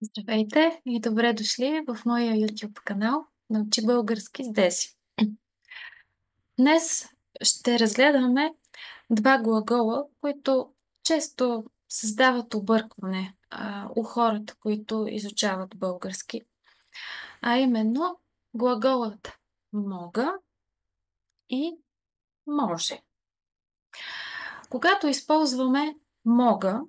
Здравейте и добре дошли в моя YouTube канал Научи български с Деси. Днес ще разгледаме два глагола, които често създават объркване у хората, които изучават български, а именно глаголът мога и може. Когато използваме мога,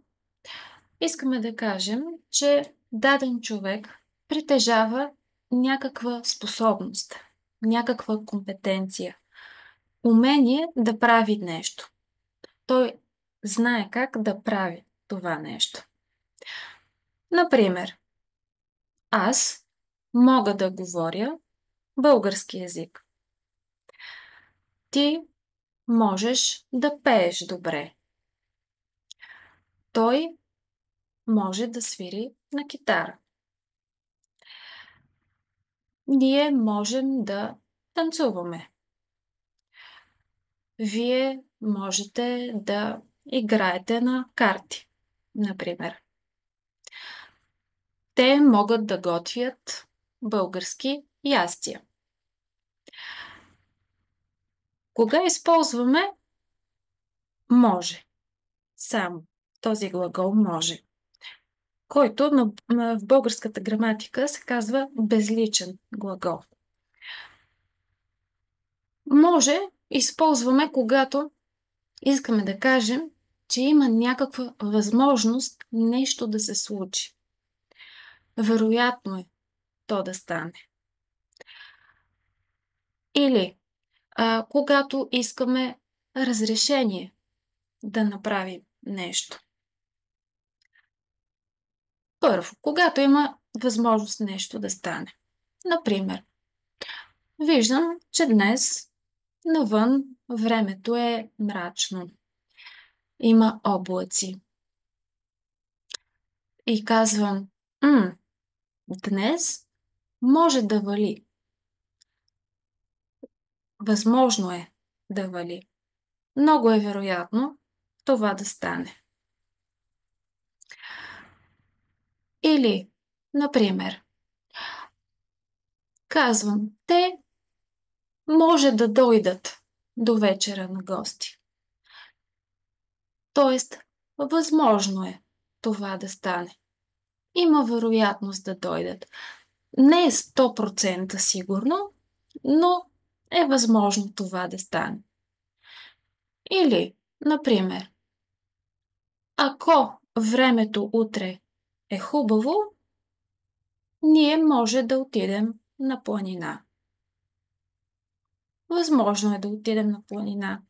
искаме да кажем, че даден човек притежава някаква способност, някаква компетенция, умение да прави нещо. Той знае как да прави това нещо. Например, аз мога да говоря български език. Ти можеш да пееш добре. Той може да свири на китара. Ние можем да танцуваме. Вие можете да играете на карти, например. Те могат да готвят български ястия. Кога използваме може? Само този глагол може, който в българската граматика се казва безличен глагол. Може използваме, когато искаме да кажем, че има някаква възможност нещо да се случи. Вероятно е то да стане. Или когато искаме разрешение да направим нещо. Първо, когато има възможност нещо да стане. Например, виждам, че днес навън времето е мрачно. Има облаци. И казвам, днес може да вали. Възможно е да вали. Много е вероятно това да стане. Или, например, казвам, те може да дойдат до вечера на гости. Тоест, възможно е това да стане. Има вероятност да дойдат. Не е 100% сигурно, но е възможно това да стане. Или, например, ако времето утре е хубаво, ние може да отидем на планина. Възможно е да отидем на планина.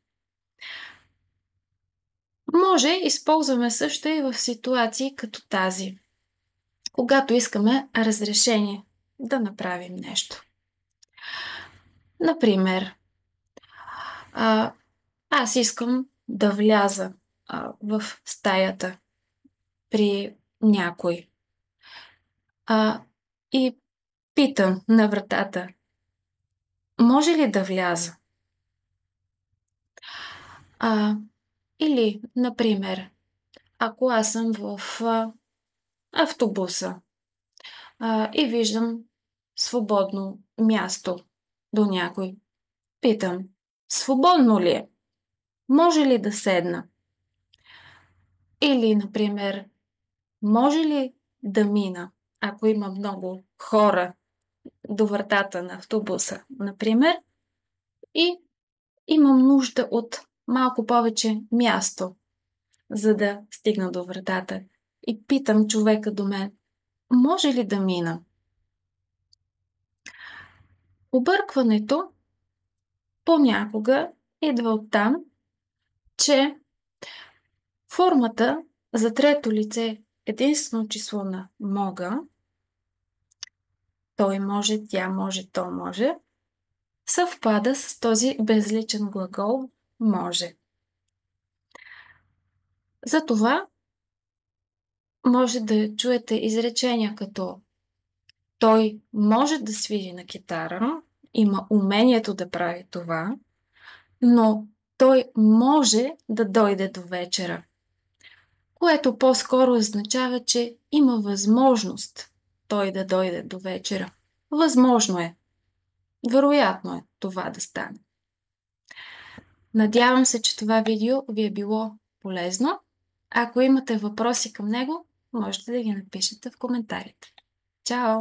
Може използваме също и в ситуации като тази, когато искаме разрешение да направим нещо. Например, аз искам да вляза в стаята при някой и питам на вратата, може ли да вляза? Или, например, ако аз съм в автобуса и виждам свободно място до някой, питам, свободно ли е? Може ли да седна? Или, например, може ли да мина, ако има много хора до вратата на автобуса, например, и имам нужда от малко повече място, за да стигна до вратата. И питам човека до мен, може ли да мина? Объркването понякога идва оттам, че формата за трето лице единствено число на мога, той може, тя може, то може, съвпада с този безличен глагол може. Затова може да чуете изречения като той може да свири на китара, има умението да прави това, но той може да дойде до вечера, което по-скоро означава, че има възможност той да дойде до вечера. Възможно е. Вероятно е това да стане. Надявам се, че това видео ви е било полезно. Ако имате въпроси към него, можете да ги напишете в коментарите. Чао!